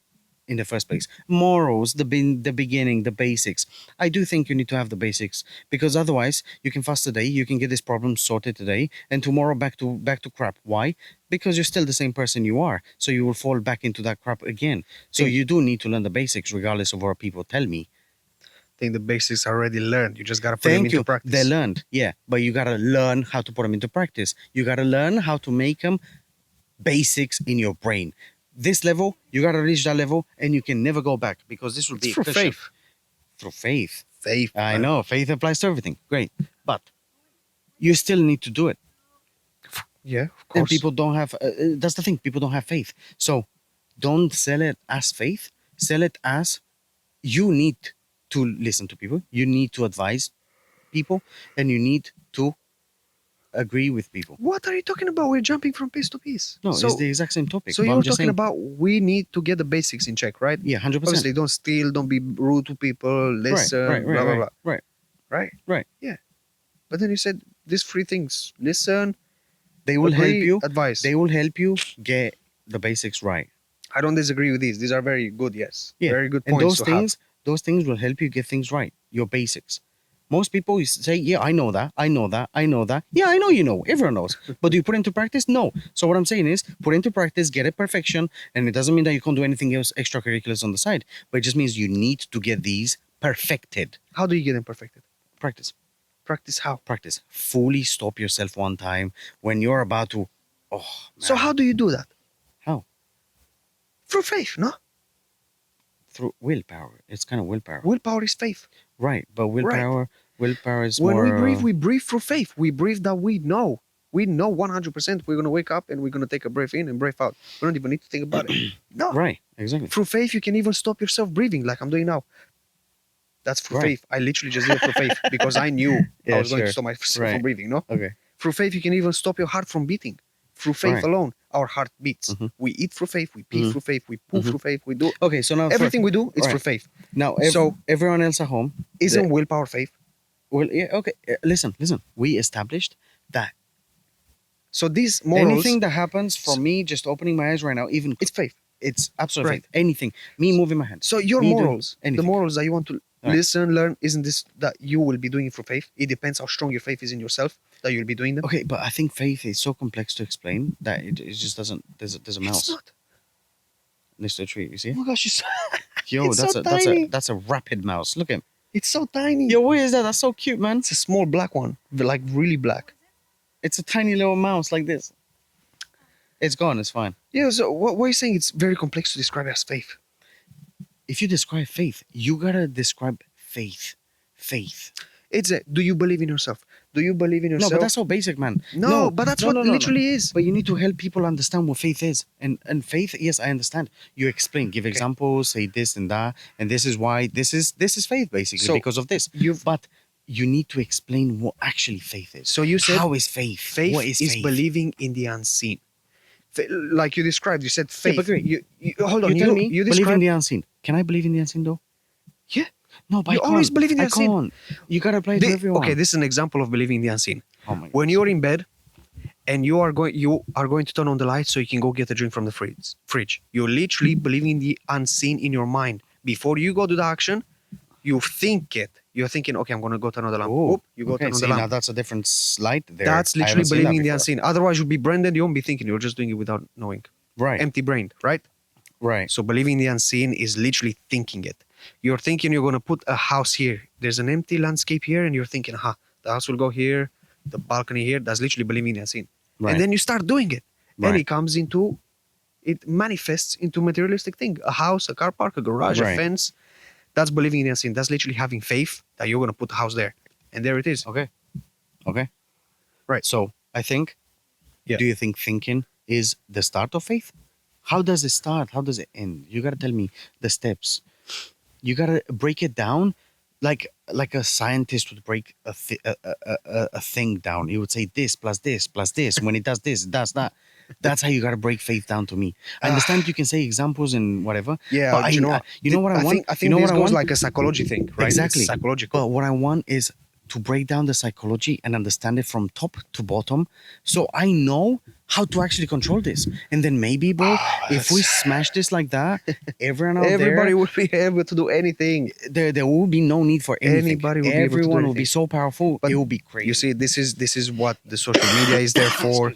in the first place. Morals, the beginning, the basics. I do think you need to have the basics, because otherwise you can fast today, you can get this problem sorted today, and tomorrow back to crap. Why? Because you're still the same person you are, so you will fall back into that crap again. So Think- you do need to learn the basics, regardless of what people tell me. I think the basics are already learned. You just gotta put them Thank into you. practice. They learned, yeah, but you gotta learn how to put them into practice. You gotta learn how to make them basics in your brain. This level, you gotta reach that level, and you can never go back, because this will It's be a for cushion. faith. Through faith. Faith. I man. know faith applies to everything. Great, but you still need to do it. Yeah, of Then course. people don't have. That's the thing. People don't have faith. So don't sell it as faith. Sell it as you need to listen to people. You need to advise people, and you need to agree with people. What are you talking about? We're jumping from piece to piece. No, So it's the exact same topic. So but you're I'm just talking saying, about we need to get the basics in check, right? yeah, 100%. Obviously, don't steal, don't be rude to people, listen, right, blah blah blah. right, Right? right. Yeah. But then you said these three things: listen, They will help agree, you. advice. They will help you get the basics right. I don't disagree with these. These are very good. Yes, Yeah, very good and points to have. those things will help you get things right. Your basics. Most people say, "Yeah, I know that. I know that. I know that. Yeah, I know you know. Everyone knows." But do you put into practice? No. So what I'm saying is, put into practice, get it perfection, and it doesn't mean that you can't do anything else extracurriculars on the side. But it just means you need to get these perfected. How do you get them perfected? Practice. Practice how? Practice. Fully stop yourself one time when you're about to. Oh, So man. how do you do that? How? Through faith, no? Through willpower. It's kind of willpower. Willpower is faith. Right, but willpower is When more. we breathe through faith. We breathe that we know. We know 100% we're going to wake up and we're going to take a breath in and breath out. We don't even need to think about it. No. Right, exactly. Through faith, you can even stop yourself breathing like I'm doing now. That's through Right. faith. I literally just did it through faith because I knew Yeah, I was going sure. to stop myself Right. from breathing, no? Okay. Through faith, you can even stop your heart from beating. Through faith Right. alone, our heart beats. Mhm. We eat through faith, we pee Mhm. through faith, we poo Mhm. through faith, we do Okay, so now everything we do is right. through faith. Now, So- everyone else at home, Isn't willpower faith? well, yeah, okay. Listen. We established that So these morals, anything that happens from me just opening my eyes right now, even it's faith. it's absolute Right. faith. Anything, me moving my hands. So your Me doing morals, the anything. morals that you want to Right. listen, learn, isn't this that you will be doing it through faith? It depends how strong your faith is in yourself that you'll be doing them. Okay, but I think faith is so complex to explain that it just doesn't. There's a It's mouse not. next to a tree. You see? Oh it? my gosh, it's, Yo, it's that's so a tiny. that's a rapid mouse. Look at him. It's so tiny. Yo, what is that? That's so cute, man. It's a small black one, like really black. It's a tiny little mouse like this. It's gone. It's fine. Yeah, so what are you saying? It's very complex to describe as faith. If you describe faith, you gotta describe faith. Faith. It's a, do you believe in yourself? Do you believe in No, yourself? but that's so basic, man. No, but that's what literally is. But you need to help people understand what faith is. And faith, yes, I understand. You explain, give examples, say this and that, and this is why this is faith basically So, because of this. But you need to explain what actually faith is. So you said how is faith? faith What is is faith? believing in the unseen. Like you described, you said faith. but great. You, hold on, You tell me, you believe in described. the unseen. Can I believe in the unseen though? Yeah. No, but You I can't. always believe in the I unseen. can't. You gotta apply it to everyone. Okay, this is an example of believing in the unseen. Oh my When gosh. you're in bed and you are going to turn on the light so you can go get a drink from the fridge. You're literally believing in the unseen in your mind. Before you go to the action, you think it. You're thinking, okay, I'm gonna go turn on the lamp. Oh, Oop, you go okay, turn on see, the now lamp. that's a different slide there. That's I literally haven't seen believing that in the before. unseen. Otherwise, you'll be branded. You won't be thinking. You're just doing it without knowing. Right. Empty brained, right? Right. So believing in the unseen is literally thinking it. You're thinking you're going to put a house here. There's an empty landscape here, and you're thinking, the house will go here, the balcony here. That's literally believing in the unseen. Right. And then you start doing it. And Right. it manifests into materialistic thing. A house, a car park, a garage, a Right. fence. That's believing in the unseen. That's literally having faith that you're going to put a house there. And there it is. Okay. Okay. Right. So I think. Yeah. Do you think thinking is the start of faith? How does it start? How does it end? You gotta tell me the steps. You gotta break it down, like a scientist would break a thing down. He would say this plus this plus this. When it does this, it does that. That's how you gotta break faith down to me. I understand you can say examples and whatever. Yeah, but but you know what? you know what I want. I you think know this what I goes want? like a psychology thing, right? Exactly. It's psychological. But what I want is to break down the psychology and understand it from top to bottom, so I know how to actually control this. And then maybe, bro, if we smash this like that, Everybody will be able to do anything. there will be no need for anything. Anybody will be able to do Everyone will be anything. so powerful. But it will be crazy. You see, this is what the social media is there for.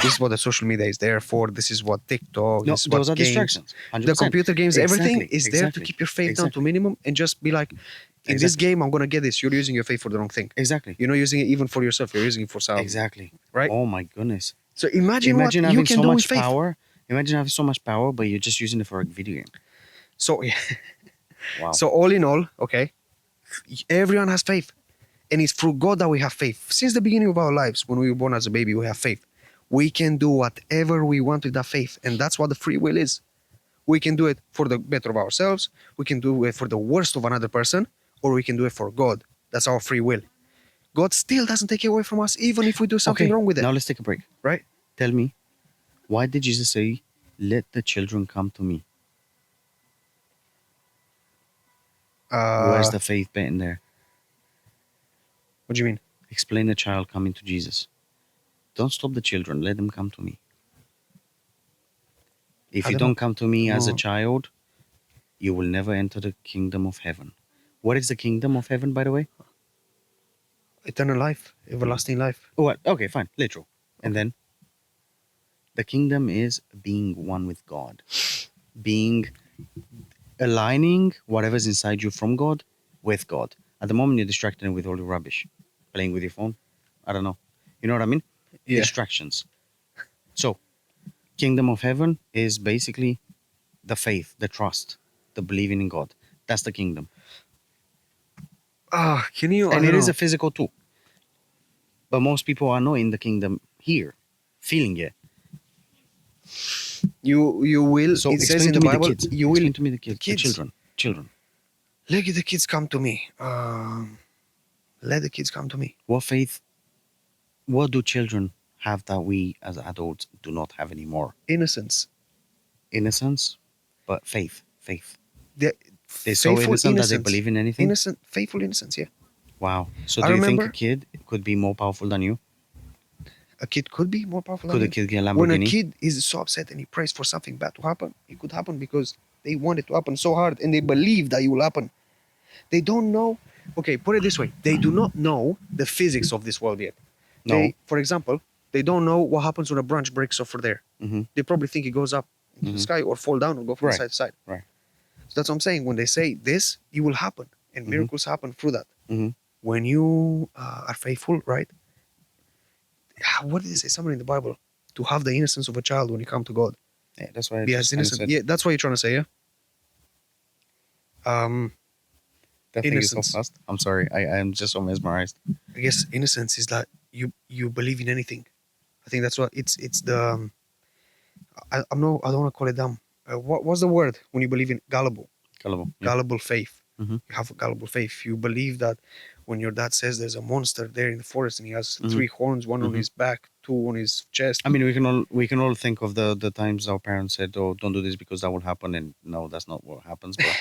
This is what the social media is there for. This is what TikTok. No, this is those what are games, distractions. 100%. the computer games, everything Exactly, is there to exactly, keep your faith down to exactly. minimum and just be like, in this Exactly. game, I'm gonna get this. You're using your faith for the wrong thing. Exactly. You're not using it even for yourself. You're using it for some. Exactly. Right? Oh my goodness. So imagine what Imagine having you can so do with much faith. power. Imagine having so much power, but you're just using it for a video game. So Wow. So all in all, okay, everyone has faith. And it's through God that we have faith. Since the beginning of our lives, when we were born as a baby, we have faith. We can do whatever we want with that faith, and that's what the free will is. We can do it for the better of ourselves, we can do it for the worst of another person, or we can do it for God. That's our free will. God still doesn't take it away from us, even if we do something Okay, wrong with it, now let's take a break. right? Tell me, why did Jesus say, "Let the children come to me"? Where's Uh, the faith bit in there? what do you mean? Explain a child coming to Jesus. Don't stop the children. Let them come to me. If I you don't know. don't come to me as a No. child, you will never enter the kingdom of heaven. What is the kingdom of heaven, by the way? Eternal life, everlasting life. Oh, what? Okay, fine. Literal. And Okay. then the kingdom is being one with God, being aligning whatever's inside you from God with God. At the moment, you're distracted with all the rubbish, playing with your phone. I don't know. You know what I mean? Yeah. Distractions. So, kingdom of heaven is basically the faith, the trust, the believing in God. That's the kingdom. Can you? I And don't it is know. a physical too. But most people are not in the kingdom here, feeling it. You will. So It says explain in to the me the Bible, kids. you will. Explain to me the kids, the kids. children. Children. Let the kids come to me. Let the kids come to me. What faith, what do children have that we as adults do not have anymore? Innocence. Innocence, but faith. Faith. The They're so faithful innocent that they innocence. believe in anything. Innocent, faithful innocence. Yeah. Wow. So I do you think a remember kid could be more powerful than you? a kid could be more powerful Could than a you. kid get a When a Lamborghini? kid is so upset and he prays for something bad to happen, it could happen because they want it to happen so hard and they believe that it will happen. They don't know. Okay, put it this way: they do not know the physics of this world yet. No. For example, they don't know what happens when a branch breaks off over there. Mm-hmm. They probably think it goes up into the Mhm. sky or fall down or go from Right. side to side. Right. So that's what I'm saying. When they say this, it will happen, and Mhm. miracles happen through that. Mhm. When you are faithful, right? What did they say? Somewhere in the Bible, to have the innocence of a child when you come to God. Yeah, that's why I Be just as kind of innocent. said. Yeah, that's what you're trying to say. Yeah. That thing is so Innocence. fast. I'm sorry. I am just so mesmerized. I guess innocence is that you believe in anything. I think that's what it's the. I'm no. I don't want to call it dumb. What's the word when you believe in gullible? Gullible. Yeah. Gullible faith. Mhm. You have a gullible faith. You believe that when your dad says there's a monster there in the forest and he has Mhm. 3 horns, one on Mhm. his back, 2 on his chest. I mean, we can all think of the times our parents said, "Oh, don't do this because that will happen," and no, that's not what happens. But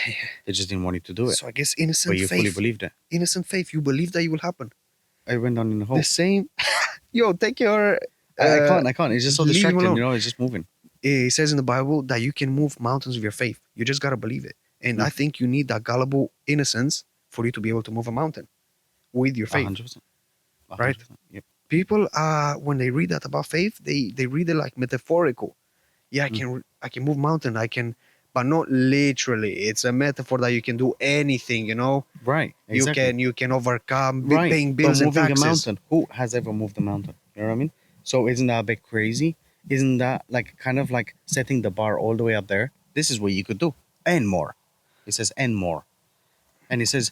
they just didn't want you to do it. So I guess But innocent you fully faith. believed it. Innocent faith. You believe that it will happen. I went down in the hole. The same. Yo, take your. I can't. I can't. It's just so leave him distracting. alone. You know, it's just moving. It says in the Bible that you can move mountains with your faith. You just gotta believe it. And I think you need that gullible innocence for you to be able to move a mountain with your faith. 100%. Right? Yep. People, when they read that about faith, they read it like metaphorical. Yeah, I can move mountain. I can, but not literally. It's a metaphor that you can do anything. You know, Right. Exactly. you can overcome Right. paying But bills and moving a taxes. mountain, who has ever moved a mountain? You know what I mean? So isn't that a bit crazy? Isn't that like kind of like setting the bar all the way up there? This is what you could do and more. It says and more. And he says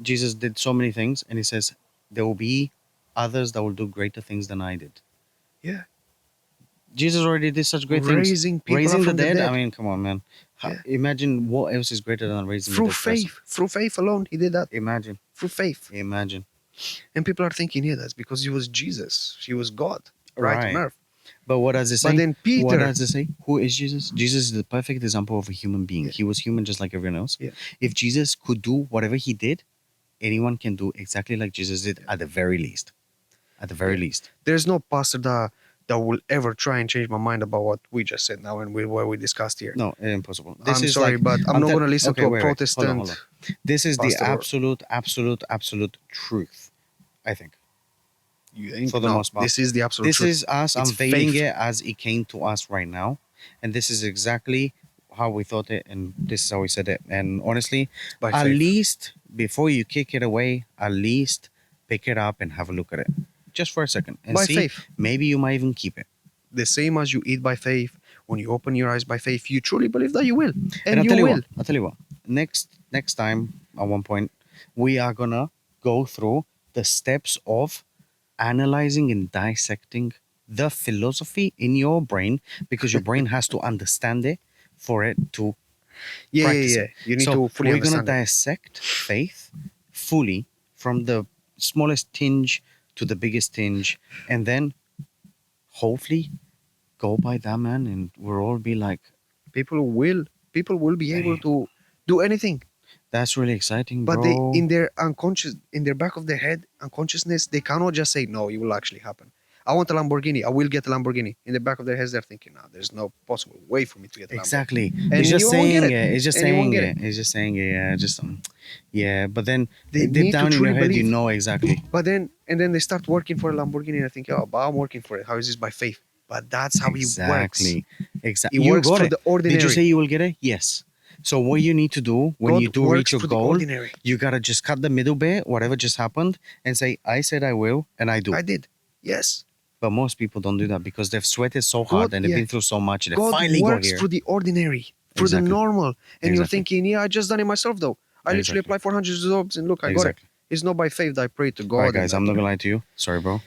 Jesus did so many things, and he says there will be others that will do greater things than I did. Yeah, Jesus already did such great things. raising people Raising up the from the dead. dead. I mean, come on, man. Yeah. Imagine what else is greater than raising Through the dead person. through faith alone, he did that. Imagine. Through faith. Imagine. And people are thinking, yeah, that's because he was Jesus. He was God, right on earth. But what does it say? But then Peter, What does it say? Who is Jesus? Jesus is the perfect example of a human being. Yeah. He was human just like everyone else. Yeah. If Jesus could do whatever he did, anyone can do exactly like Jesus did at the very least. At the very Yeah. least. there's no pastor that will ever try and change my mind about what we just said now and what we discussed here. No, impossible. This I'm is sorry, like, but I'm not going to listen okay, to a wait. Protestant. Hold on. This is the pastor. absolute truth, I think. You think? For the No, most part. this is the absolute This truth. is us It's unveiling faith. it as it came to us right now. And this is exactly how we thought it, and this is how we said it. And honestly, By at faith. least before you kick it away, at least pick it up and have a look at it. Just for a second. And By see, faith. maybe you might even keep it. The same as you eat by faith, when you open your eyes by faith, you truly believe that you will. And I'll you tell you will. what. I'll tell you what. Next time, at one point, we are gonna go through the steps of analyzing and dissecting the philosophy in your brain because your brain has to understand it for it to Yeah, yeah, practice yeah. it. You need So to fully we're gonna understand it. dissect faith fully from the smallest tinge to the biggest tinge, and then hopefully go by that, man, and we'll all be like, People will be able "Damn, to do anything, that's really exciting, but they bro." in their unconscious, in their back of their head, unconsciousness, they cannot just say no. It will actually happen. I want a Lamborghini. I will get a Lamborghini. In the back of their heads, they're thinking, "No, there's no possible way for me to get a Lambo," Exactly. It's and just you won't get saying it. it. It's just And you won't saying get it. it. It's just saying it. Yeah, just yeah. But then They deep need to down in your truly head, you believe. know exactly. But then, and then they start working for a Lamborghini, and I think, oh, but I'm working for it. How is this by faith? But that's how it works. Exactly. It Exactly. You works got through it. the Did you say ordinary. you will get it? Yes. So what you need to do when God you do reach works your through the goal, ordinary. you gotta just cut the middle bit, whatever just happened, and say, "I said I will, and I do." I did. Yes. But most people don't do that because they've sweated so hard God, and they've yeah. been through so much. They God finally got works here. through the ordinary, through the Exactly. normal. And you're Exactly. thinking, yeah, I just done it myself though. I literally Exactly. applied for hundreds of jobs and look, I got it. Exactly. It's not by faith that I pray to All right, God and guys. I I'm do. not gonna lie to you. Sorry, bro.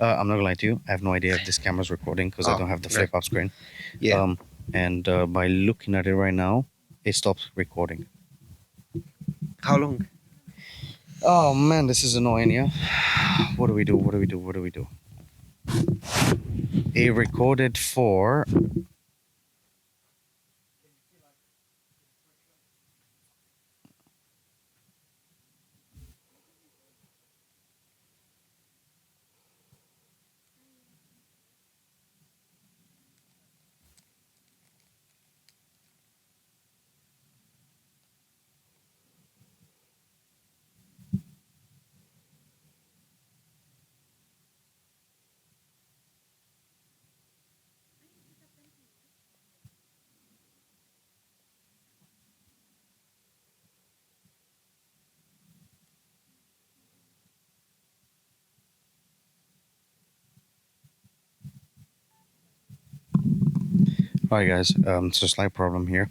I'm not gonna lie to you. I have no idea if this camera's recording because I Oh, don't have the great. flip up screen. Yeah. And by looking at it right now, it stops recording. How long? Oh man, this is annoying. Yeah. What do we do? What do we do? What do we do? It recorded for. All right, guys. It's a slight problem here.